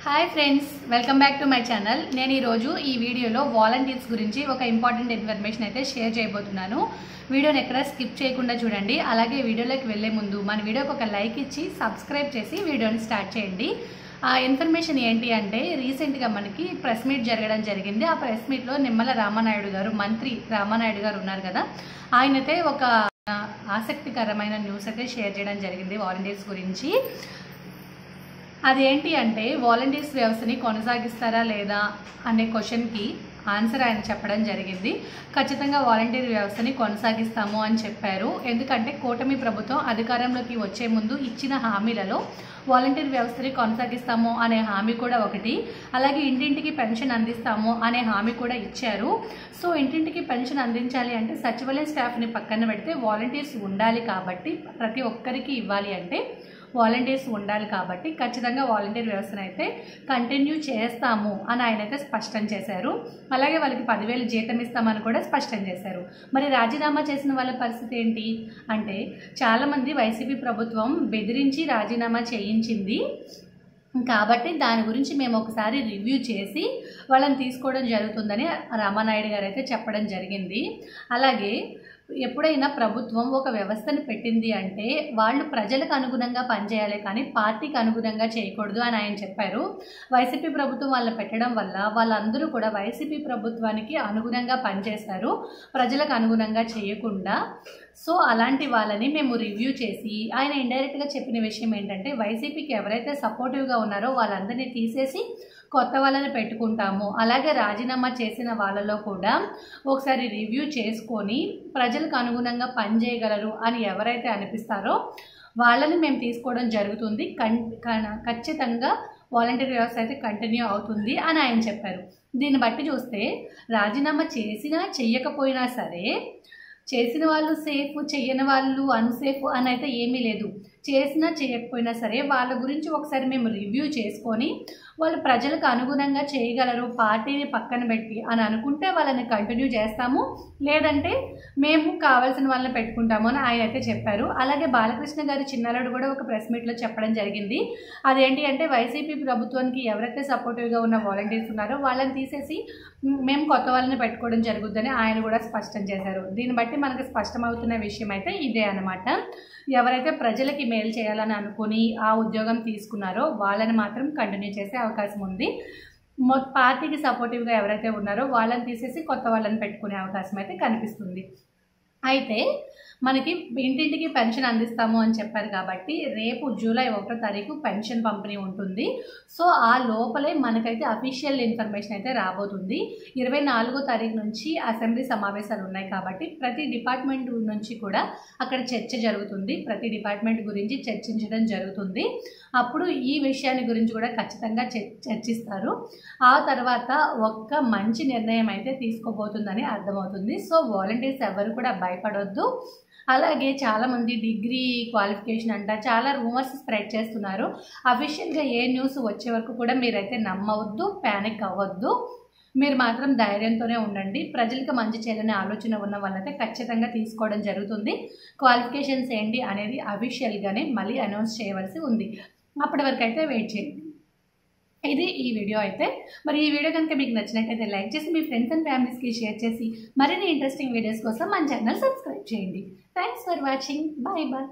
Hi friends, welcome back to my channel. నేను ఈరోజు ఈ వీడియోలో వాలంటీర్స్ గురించి ఒక ఇంపార్టెంట్ ఇన్ఫర్మేషన్ అయితే షేర్ చేయబోతున్నాను. వీడియోని ఎక్కడ స్కిప్ చేయకుండా చూడండి. అలాగే వీడియోలోకి వెళ్ళే ముందు మన వీడియోకి ఒక లైక్ ఇచ్చి సబ్స్క్రైబ్ చేసి వీడియోని స్టార్ట్ చేయండి. ఆ ఇన్ఫర్మేషన్ ఏంటి అంటే, రీసెంట్గా మనకి ప్రెస్ మీట్ జరగడం జరిగింది. ఆ ప్రెస్ మీట్లో నిమ్మల రామానాయుడు గారు, మంత్రి రామానాయుడు గారు ఉన్నారు కదా, ఆయనైతే ఒక ఆసక్తికరమైన న్యూస్ అయితే షేర్ చేయడం జరిగింది వాలంటీర్స్ గురించి. అదేంటి అంటే, వాలంటీర్స్ వ్యవస్థని కొనసాగిస్తారా లేదా అనే క్వశ్చన్కి ఆన్సర్ ఆయన చెప్పడం జరిగింది. ఖచ్చితంగా వాలంటీర్ వ్యవస్థని కొనసాగిస్తాము అని చెప్పారు. ఎందుకంటే కూటమి ప్రభుత్వం అధికారంలోకి వచ్చే ముందు ఇచ్చిన హామీలలో వాలంటీర్ వ్యవస్థని కొనసాగిస్తాము అనే హామీ కూడా ఒకటి, అలాగే ఇంటింటికి పెన్షన్ అందిస్తాము అనే హామీ కూడా ఇచ్చారు. సో ఇంటింటికి పెన్షన్ అందించాలి అంటే సచివాలయం స్టాఫ్ని పక్కన పెడితే వాలంటీర్స్ ఉండాలి. కాబట్టి ప్రతి ఒక్కరికి ఇవ్వాలి అంటే వాలంటీర్స్ ఉండాలి. కాబట్టి ఖచ్చితంగా వాలంటీర్ వ్యవస్థను అయితే కంటిన్యూ చేస్తాము అని ఆయన అయితే స్పష్టం చేశారు. అలాగే వాళ్ళకి 10,000 జీతం ఇస్తామని కూడా స్పష్టం చేశారు. మరి రాజీనామా చేసిన వాళ్ళ పరిస్థితి ఏంటి అంటే, చాలామంది వైసీపీ ప్రభుత్వం బెదిరించి రాజీనామా చేయించింది. కాబట్టి దాని గురించి మేము ఒకసారి రివ్యూ చేసి వాళ్ళని తీసుకోవడం జరుగుతుందని రామానాయుడు గారు అయితే చెప్పడం జరిగింది. అలాగే ఎప్పుడైనా ప్రభుత్వం ఒక వ్యవస్థను పెట్టింది అంటే వాళ్ళు ప్రజలకు అనుగుణంగా పనిచేయాలి, కానీ పార్టీకి అనుగుణంగా చేయకూడదు అని ఆయన చెప్పారు. వైసీపీ ప్రభుత్వం వాళ్ళని పెట్టడం వల్ల వాళ్ళందరూ కూడా వైసీపీ ప్రభుత్వానికి అనుగుణంగా పనిచేస్తారు, ప్రజలకు అనుగుణంగా చేయకుండా. సో అలాంటి వాళ్ళని మేము రివ్యూ చేసి, ఆయన ఇండైరెక్ట్గా చెప్పిన విషయం ఏంటంటే, వైసీపీకి ఎవరైతే సపోర్టివ్గా ఉన్నారో వాళ్ళందరినీ తీసేసి కొత్త వాళ్ళని పెట్టుకుంటాము. అలాగే రాజీనామా చేసిన వాళ్ళలో కూడా ఒకసారి రివ్యూ చేసుకొని ప్రజలకు అనుగుణంగా పనిచేయగలరు అని ఎవరైతే అనిపిస్తారో వాళ్ళని మేము తీసుకోవడం జరుగుతుంది. ఖచ్చితంగా వాలంటీర్ వ్యవస్థ అయితే కంటిన్యూ అవుతుంది అని ఆయన చెప్పారు. దీన్ని బట్టి చూస్తే రాజీనామా చేసినా చెయ్యకపోయినా సరే, చేసిన వాళ్ళు సేఫ్, చెయ్యని వాళ్ళు అన్సేఫ్ అని అయితే ఏమీ లేదు. చేసినా చేయకపోయినా సరే వాళ్ళ గురించి ఒకసారి మేము రివ్యూ చేసుకొని వాళ్ళు ప్రజలకు అనుగుణంగా చేయగలరు పార్టీని పక్కన పెట్టి అని అనుకుంటే వాళ్ళని కంటిన్యూ చేస్తాము, లేదంటే మేము కావాల్సిన వాళ్ళని పెట్టుకుంటాము అని ఆయన అయితే చెప్పారు. అలాగే బాలకృష్ణ గారి చిన్నలుడు కూడా ఒక ప్రెస్ మీట్లో చెప్పడం జరిగింది. అదేంటి అంటే, వైసీపీ ప్రభుత్వానికి ఎవరైతే సపోర్టివ్గా ఉన్న వాలంటీర్స్ ఉన్నారో వాళ్ళని తీసేసి మేము కొత్త వాళ్ళని పెట్టుకోవడం జరుగుతుందని ఆయన కూడా స్పష్టం చేశారు. దీన్ని బట్టి మనకు స్పష్టమవుతున్న విషయం అయితే ఇదే అన్నమాట. ఎవరైతే ప్రజలకి మేలు చేయాలని అనుకుని ఆ ఉద్యోగం తీసుకున్నారో వాళ్ళని మాత్రం కంటిన్యూ చేసే అవకాశం ఉంది. పార్టీకి సపోర్టివ్గా ఎవరైతే ఉన్నారో వాళ్ళని తీసేసి కొత్త వాళ్ళని పెట్టుకునే అవకాశం అయితే కనిపిస్తుంది. అయితే మనకి ఇంటింటికి పెన్షన్ అందిస్తాము అని చెప్పారు కాబట్టి రేపు జూలై 1వ తారీఖు పెన్షన్ పంపిణీ ఉంటుంది. సో ఆ లోపలే మనకైతే అఫీషియల్ ఇన్ఫర్మేషన్ అయితే రాబోతుంది. 24వ తారీఖు నుంచి అసెంబ్లీ సమావేశాలు ఉన్నాయి కాబట్టి ప్రతి డిపార్ట్మెంట్ నుంచి కూడా అక్కడ చర్చ జరుగుతుంది. ప్రతి డిపార్ట్మెంట్ గురించి చర్చించడం జరుగుతుంది. అప్పుడు ఈ విషయాన్ని గురించి కూడా ఖచ్చితంగా చర్చిస్తారు. ఆ తర్వాత ఒక్క మంచి నిర్ణయం అయితే తీసుకోబోతుందని అర్థమవుతుంది. సో వాలంటీర్స్ ఎవరు కూడా భయపడొద్దు. అలాగే చాలామంది డిగ్రీ క్వాలిఫికేషన్ అంట చాలా రూమర్స్ స్ప్రెడ్ చేస్తున్నారు. అఫీషియల్గా ఏ న్యూస్ వచ్చే వరకు కూడా మీరైతే నమ్మవద్దు, ప్యానిక్ అవ్వద్దు. మీరు మాత్రం ధైర్యంతోనే ఉండండి. ప్రజలకు మంచి చేయాలనే ఆలోచన ఉన్న వాళ్ళైతే ఖచ్చితంగా తీసుకోవడం జరుగుతుంది. క్వాలిఫికేషన్స్ ఏంటి అనేది అఫీషియల్గానే మళ్ళీ అనౌన్స్ చేయవలసి ఉంది. అప్పటి వరకు అయితే వెయిట్ చేయండి. ఇది ఈ వీడియో అయితే. మరి ఈ వీడియో కనుక మీకు నచ్చినట్టయితే లైక్ చేసి మీ ఫ్రెండ్స్ అండ్ ఫ్యామిలీస్కి షేర్ చేసి మరిన్ని ఇంట్రెస్టింగ్ వీడియోస్ కోసం మన ఛానల్ సబ్స్క్రైబ్ చేయండి. Thanks for watching. Bye bye.